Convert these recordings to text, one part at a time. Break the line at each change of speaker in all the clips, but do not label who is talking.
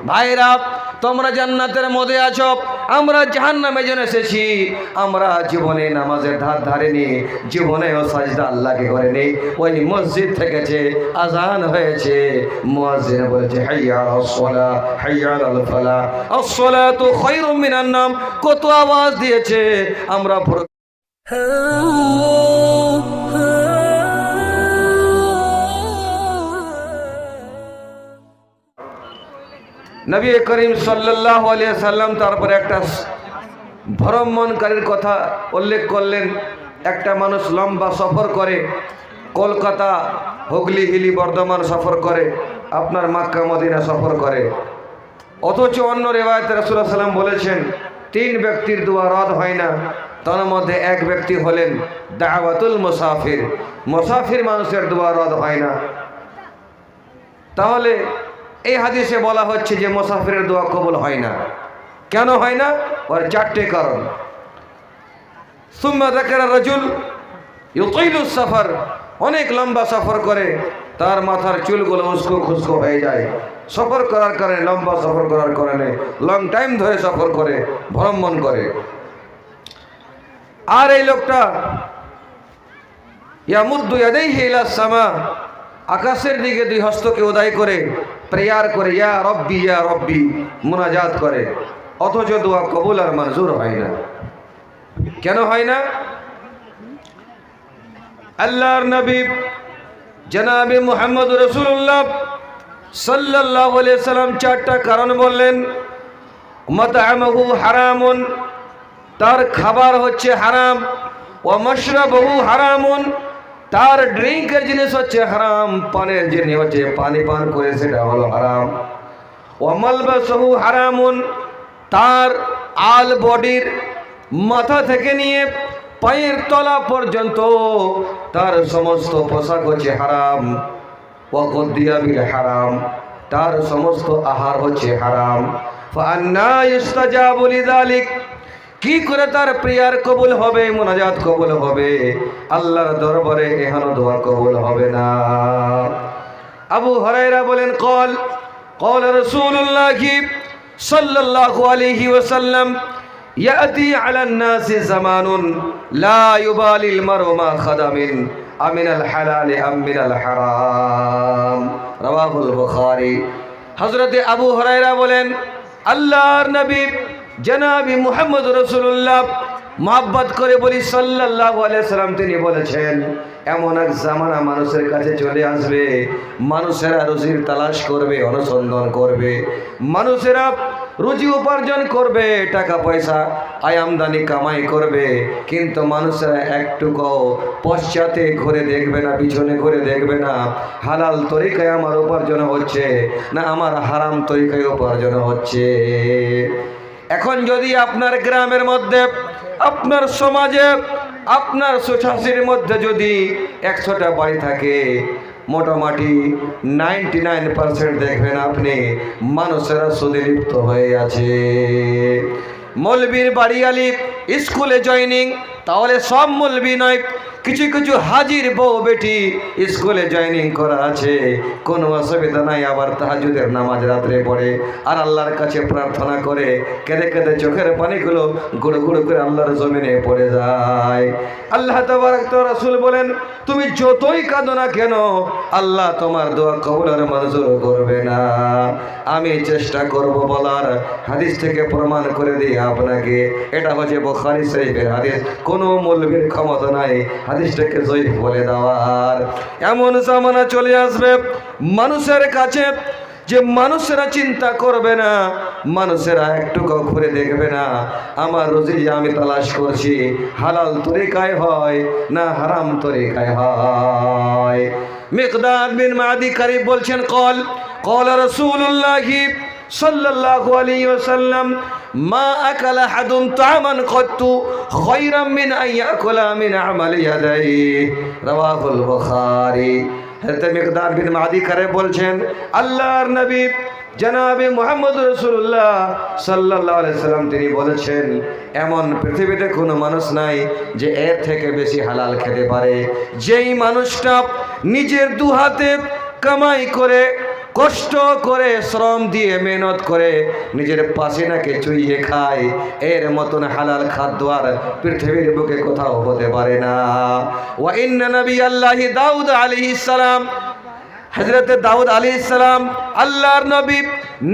ভাইরা, তোমরা জান্নাতের মধ্যে আছো, আমরা জাহান্নামে যেন এসেছি। আমরা জীবনে নামাজের ধার ধারিনি, জীবনেও সাজদা আল্লাহকে করেনি। ওই মসজিদ থেকেছে, আজান হয়েছে, মুয়াজ্জিন বলেছে হাইয়া আলাস সালাহ, হাইয়া আলাল ফালাহ, আস-সালাতু খায়রুম মিনান নাওম। কত আওয়াজ দিয়েছে, আমরা নবী করিম সাল্লাল্লাহু আলাইহি সাল্লাম তারপরে একটা ভ্রমণকারীর কথা উল্লেখ করলেন। একটা মানুষ লম্বা সফর করে, কলকাতা, হুগলি, হিলি, বর্ধমান সফর করে, আপনার মক্কা মদিনা সফর করে, অথচ অন্য রিওয়ায়াতে রাসূলুল্লাহ সাল্লাল্লাহু আলাইহি ওয়াসাল্লাম বলেছেন 3 ব্যক্তির দোয়া রদ হয় না। তার মধ্যে এক ব্যক্তি হলেন দাওয়াতুল মুসাফির, মুসাফির মানুষের দোয়া রদ হয় না। তাহলে এই হাদিসে বলা হচ্ছে যে মুসাফিরের দোয়া কবুল হয় না। কেন হয় না? ওর 4টে কারণ। সুম্মা যাকারা রাজুল ইউতিলুস সাফার, অনেক লম্বা সফর করে, তার মাথার চুলগুলো উস্কো খুস্কো হয়ে যায়। সফর করার কারণে, লম্বা সফর করার কারণে, লং টাইম ধরে সফর করে, ভ্রমণ করে। আর এই লোকটা ইয়ামুদ্দু ইয়াদাইহি ইলাস সামা, আকাশের দিকে 2 হস্তকে উদয় করে প্রেয়ার করে, ইয়া রব্বি ইয়া রব্বি মুনাজাত করে, অথচ দোয়া কবুল আর মঞ্জুর হয় না। কেন হয় না? আল্লাহর নবী জনাবে মুহাম্মদ রাসূলুল্লাহ সাল্লাল্লাহু আলাইহি সাল্লাম 4টা কারণ বললেন। মাতআমুহু হারামুন, তার খাবার হচ্ছে হারাম। ওয়া মাশরাবুহু হারামুন, তার ড্রিঙ্কের জিনিস হচ্ছে হারাম, পানের জিনিস হচ্ছে পানি পান করে সেটা হলো হারাম। ওয়া মালবাসুহু হারামুন, তার আল বডির মাথা থেকে নিয়ে পায়ের তলা পর্যন্ত তার সমস্ত পোশাক হচ্ছে হারাম। ওয়া গুদিয়া বিল হারাম, তার সমস্ত আহার হচ্ছে হারাম। ফাআন্না ইস্তাজাবু লিযালিক, কি করে তার প্রেয়ার কবুল হবে, মুনাজাত কবুল হবে? আল্লাহর দরবারে এখানে দোয়া কবুল হবে না। আবু হুরায়রা বলেন قال رسول الله صلى الله عليه وسلم يأتي على الناس زمان لا يبالي المرء ما خدم من الحلال أم من الحرام رواه البخاري। হযরত আবু হুরায়রা বলেন, আল্লাহর নবী জনাবি মুহাম্মদ রাসূলুল্লাহ, মহব্বত করে বলি সাল্লাল্লাহু আলাইহি সাল্লাম, তিনি বলেছেন এমন এক জামানা মানুষের কাছে চলে আসবে, মানুষেরা রুজির তালাশ করবে, অনুসন্ধান করবে, মানুষেরা রুজি উপার্জন করবে, টাকা পয়সা আয় আমদানি কামাই করবে, কিন্তু মানুষেরা একটুকু পশ্চাতে ঘুরে দেখবে না, পিছনে ঘুরে দেখবে না, হালাল তরিকায় আমার উপার্জন হচ্ছে না আমার হারাম তরিকায় উপার্জন হচ্ছে। এখন যদি আপনার গ্রামের মধ্যে, আপনার সমাজে, আপনার সোসাইটির মধ্যে যদি 100টা বাড়ি থাকে, মোটামুটি 99% দেখবেন আপনি মানুষেরা সুদে লিপ্ত হয়ে আছে। মৌলবীর বাড়িয়ালি স্কুলে জয়েনিং, তাহলে সব মৌলবী নয়, কিছু কিছু হাজির বউ বেটি স্কুলে জয়েনিং করা আছে, কোনো অসুবিধা নাই। আবার তাহাজ্জুদের নামাজ রাত্রে পড়ে আর আল্লাহর কাছে প্রার্থনা করে, কেঁদে কেঁদে চোখের পানিগুলো গুঁড়ো গুঁড়ো করে আল্লাহর জমিনে পড়ে যায়। আল্লাহ তাবারক ওয়া রাসূল বলেন, তুমি যতই কাঁদো না কেন আল্লাহ তোমার দোয়া কবুল আর মঞ্জুর করবে না। আমি চেষ্টা করব বলার, হাদিস থেকে প্রমাণ করে দিই আপনাকে, এটা হচ্ছে বুখারী শরীফের হাদিস, কোনো মৌলবীর ক্ষমতা নাই হাদিসটাকে জয়ীফ বলে দেওয়ার। এমন জামানা চলে আসবে মানুষের কাছে যে মানুষেরা চিন্তা করবে না, মানুষেরা একটুকু ঘুরে দেখবে না আমার রুজি আমি তালাশ করছি হালাল তরিকায় হয় না হারাম তরিকায় হয়। মিকদাদ বিন মাদি কারিব বলছেন, قال رسول الله صلى الله عليه وسلم ما أكل أحد طعاما قط خيرا من أن يأكل من عمل يديه رواه البخاري। হযরত মিকদাদ বিন মাদি কারিব বলছেন, আল্লাহর নবী জনাবে মুহাম্মদ রাসূলুল্লাহ সাল্লাল্লাহু আলাইহি সাল্লাম তিনি বলেছেন, এমন পৃথিবীতে কোনো মানুষ নাই যে এর থেকে বেশি হালাল খেতে পারে। যেই মানুষটা নিজের 2 হাতে কামাই করে কষ্ট করে শ্রম দিয়ে মেহনত করে নিজের পাসিনাকে চুইয়ে খায়, এর মতন হালাল খাদ্য আর পৃথিবীর বুকে কোথাও হতে পারে না। ওয়া ইন্না নবী আল্লাহি দাউদ আলাইহিস সালাম, হযরত দাউদ আলাইহিস সালাম আল্লাহর নবী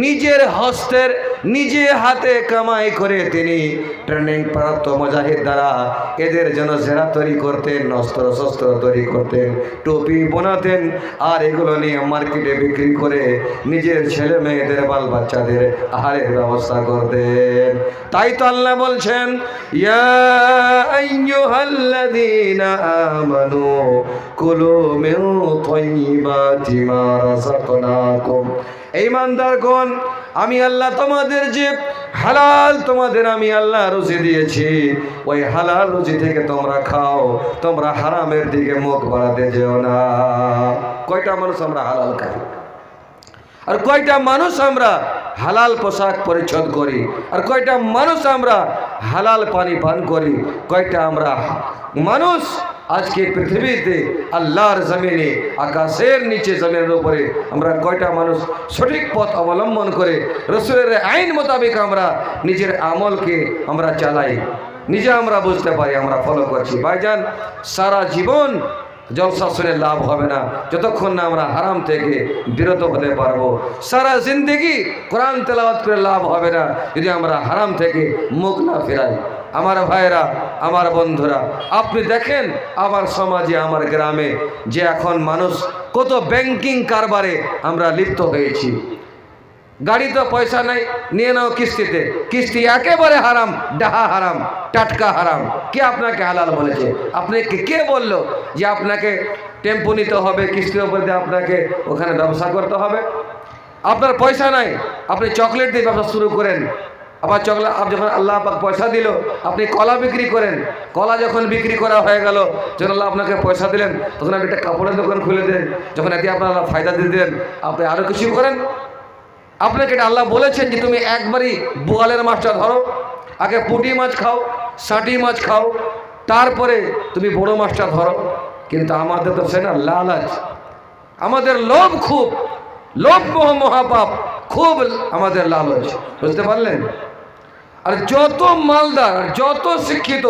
নিজের হস্তের নিজে হাতে কামাই করে তিনি ট্রেনিং প্রাপ্ত মুজাহিদ দ্বারা এদের জন্য জেরা তৈরি করতেন, অস্ত্র শস্ত্র তৈরি করতেন, টুপি বানাতেন, আর এগুলো নিয়ে মার্কেটে বিক্রি করে নিজের ছেলে মেয়েদের বাল বাচ্চাদের আহারের ব্যবস্থা করতেন। তাই তো আল্লাহ বলছেন, ইয়া আইয়ুহাল্লাযীনা আমানু কুলু মিন তাইয়্যিবাতি মা রাযাকনাকুম, ঈমানদারগণ, আমি আল্লাহ তোমাদের যে হালাল তোমাদের আমি আল্লাহ রুজি দিয়েছি, ওই হালাল রুজি থেকে তোমরা খাও, তোমরা হারামের দিকে মুখ বাড়াতে যেও না। কয়টা মানুষ আমরা হালাল খাই, আর কয়টা মানুষ আমরা হালাল পোশাক পরিচ্ছদ করি, আর কয়টা মানুষ আমরা হালাল পানি পান করি, কয়টা আমরা মানুষ আজকে পৃথিবীতে আল্লাহর জমিনে আকাশের নিচে জমিনের উপরে আমরা কয়টা মানুষ সঠিক পথ অবলম্বন করে রসুলের আইন মোতাবেক আমরা নিজের আমলকে আমরা চালাই, নিজে আমরা বুঝতে পারি, আমরা ফলো করছি। ভাইজান, সারা জীবন জলসা শুনে লাভ হবে না যতক্ষণ না আমরা হারাম থেকে বিরত হতে পারবো। সারা জিন্দগি কোরআন তেলাওয়াত করে লাভ হবে না যদি আমরা হারাম থেকে মুখ না ফেরাই। আমার ভাইরা, আমার বন্ধুরা, আপনি দেখেন আমার সমাজে, আমার গ্রামে যে এখন মানুষ কত ব্যাংকিং কারবারে আমরা লিপ্ত হয়েছি। গাড়ি তো পয়সা নাই, নিয়ে নাও কিস্তিতে, কিস্তি একেবারে হারাম, ডাহা হারাম, টাটকা হারাম। কে আপনাকে হালাল বলেছে? আপনাকে কে বলল যে আপনাকে টেম্পো নিতে হবে, কিস্তির উপর দিয়ে আপনাকে ওখানে ব্যবসা করতে হবে? আপনার পয়সা নাই, আপনি চকলেট দিয়ে ব্যবসা শুরু করেন, আবার চকলেট যখন আল্লাহ পাক পয়সা দিল আপনি কলা বিক্রি করেন, কলা যখন বিক্রি করা হয়ে গেল, যখন আল্লাহ আপনাকে পয়সা দিলেন তখন আপনি একটা কাপড়ের দোকান খুলে দেন, যখন এতে আপনার ফায়দা দিয়ে দিলেন আপনি আরও কিছু করেন। আপনাকে এটা আল্লাহ বলেছেন যে তুমি একবারই বোয়ালের মাছটা ধরো, আগে পুঁটি মাছ খাও, সাঁটি মাছ খাও, তারপরে তুমি বড় মাছটা ধরো। কিন্তু আমাদের তো সে না লালাচ, আমাদের লোভ, খুব লোভ মহাপাপ, খুব আমাদের লালচ, বুঝতে পারলেন? আর যত মালদার, যত শিক্ষিত,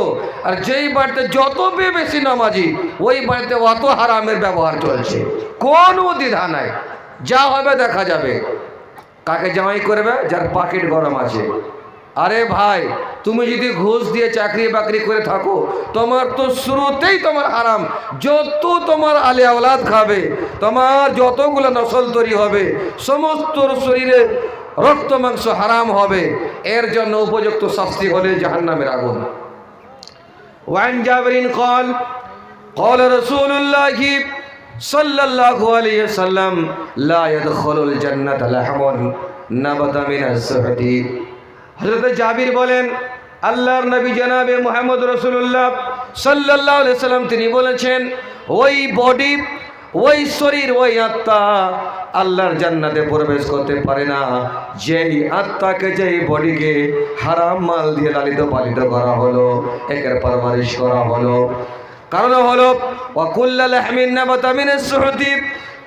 আর যেই বাড়িতে যত বেশি নামাজি, ওই বাড়িতে অত হারামের ব্যবহার চলছে, কোনো দ্বিধা নাই। যা হবে দেখা যাবে। কাকে জামাই করবে? যার পকেট গরম আছে। আরে ভাই, তুমি যদি ঘুষ দিয়ে চাকরি বাকরি করে থাকো, তোমার তো শুরুতেই তোমার হারাম। যত তোমার আলে আওলাদ খাবে, তোমার যতগুলো নসল তৈরি হবে, সমস্ত শরীরে রক্ত মাংস হারাম হবে। এর জন্য উপযুক্ত শাস্তি হলে জাহান্নামের আগুন। ওয়ান জাবরিন قال قال رسول الله সাল্লাল্লাহু আলাইহি ওয়াসাল্লাম লা ইয়াদখুলুল জান্নাতা লাহমুন নাবাতা মিনাস সুহতি। হযরত জাবির বলেন, আল্লাহর নবী জনাবে মুহাম্মদ রাসূলুল্লাহ সাল্লাল্লাহু আলাইহি ওয়াসাল্লাম তিনি বলেছেন, ওই বডি, ওই শরীর, ওই আত্মা আল্লাহর জান্নাতে প্রবেশ করতে পারে না যেই আত্মাকে, যেই বডিকে হারাম মাল দিয়ে লালিত পালিত করা হলো, একের পরমারিশ করা হলো। কারণ হলো ওয়াকুল্লা লাহমিন নাবাতা মিনাস সুহতি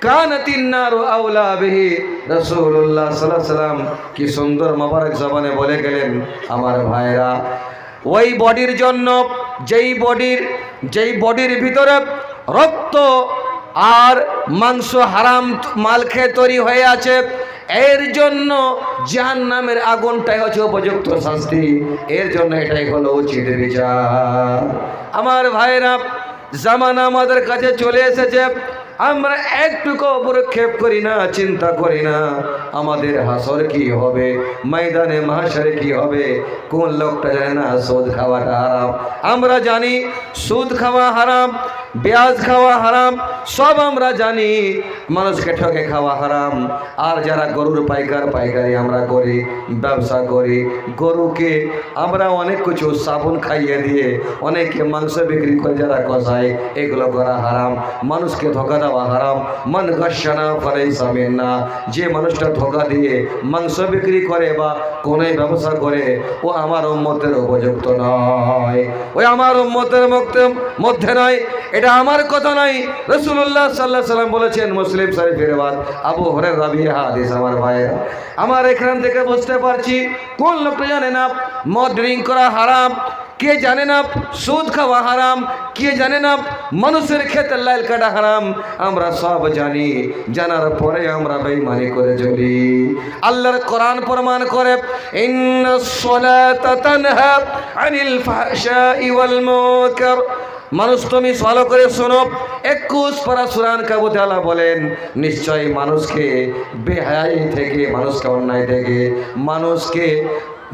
কানাতিন নারু আওলা বিহি। রাসূলুল্লাহ সাল্লাল্লাহু আলাইহি ওয়াসাল্লাম কি সুন্দর মোবারক জবানে বলে গেলেন, আমার ভাইরা, ওই বডির জন্য, যেই বডির ভিতরে রক্ত আর মাংস হারাম মাল খেয়ে তৈরি হয়ে আছে, এর জন্য জাহান্নামের আগুনটাই হচ্ছে উপযুক্ত শাস্তি। এর জন্য এটাই হলো উচিত বিচার। আমার ভাইরা, জামানা আমাদের কাছে চলে এসেছে, আমরা একটুকু পরিক্ষেপ করি না, চিন্তা করি না আমাদের হাসর কি হবে, ময়দানে মাহশরে কি হবে। কোন লোকটা জানে না সুদ খাওয়াটা হারাম? আমরা জানি সুদ খাওয়া হারাম, পেঁয়াজ খাওয়া হারাম, সব আমরা জানি। মানুষকে ঠকে খাওয়া হারাম। আর যারা গরুর পাইকারি আমরা করি, ব্যবসা করি, গরুকে আমরা অনেক কিছু সাবুন খাইয়ে দিয়ে অনেকে মাংস বিক্রি করে যারা কষায়, এগুলো করা হারাম। মানুষকে ধোকা দেওয়া হারাম। মান গাশানা ফালাইসা মিন্না, যে মানুষটা ধোকা দিয়ে মাংস বিক্রি করে বা কোনো ব্যবসা করে, ও আমার উম্মতের উপযুক্ত নয়, ওই আমার উম্মতের মধ্যে নয়। এটা আমার কথা নাই, রাসূলুল্লাহ সাল্লাল্লাহু আলাইহি সাল্লাম বলেছেন। মুসলিম শরীফের রিওয়ায়াত, আবু হুরায়রা রাদিয়াল্লাহু হাদিস। আমার ভাইরা, আমার এখান থেকে বুঝতে পারছি কোন লোকটা জানে না মদ ড্রিঙ্ক করা হারাম, কে জানে না সুদ খাওয়া হারাম, কে জানে না মানুষের ক্ষেতে লাইল কাটা হারাম। আমরা সব জানি, জানার পরে আমরা বেঈমানি করে চলি। আল্লাহর কোরআন প্রমাণ করে, ইন্নাস সালাতা তানহা আনিল ফাহশাই ওয়াল মুনকার। মানুষ তুমি ভালো করে শোনো, 21 পারা সূরা আনকাবুতে আল্লাহ বলেন, নিশ্চয়ই মানুষকে বেহায়াই থেকে, মানুষকে অন্যায় থেকে, মানুষকে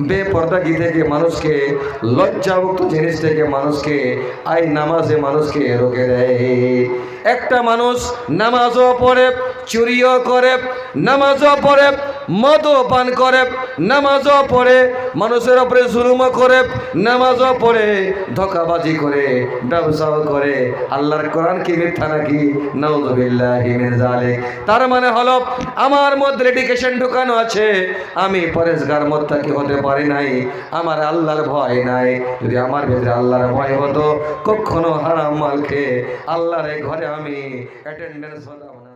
বেপরদাগি থেকে, মানুষকে লজ্জামুক্ত জিনিস থেকে, মানুষকে আই নামাজে মানুষকে রোকে দেয়। একটা মানুষ নামাজও পড়ে, চুরিও করে, নামাজও পড়ে, মদও পান করে, নামাজও পড়ে, মানুষের উপরে জুলুমও করে, নামাজও পড়ে, ধোঁকাবাজি করে, ব্যবসাও করে। আল্লাহর কোরআন কি মিথ্যা নাকি? নাউযুবিল্লাহি মিন যালিক। তার মানে হলো আমার মধ্যে ডেডিকেশন ঢুকানো আছে, আমি পরেশগার মুত্তাকি হতে পারি নাই, আমার আল্লাহর ভয় নাই। যদি আমার ভিতরে আল্লাহর ভয় হতো, কখনো হারাম মাল খেয়ে আল্লাহর ঘরে আমি অ্যাটেন্ডেন্স হতাম না।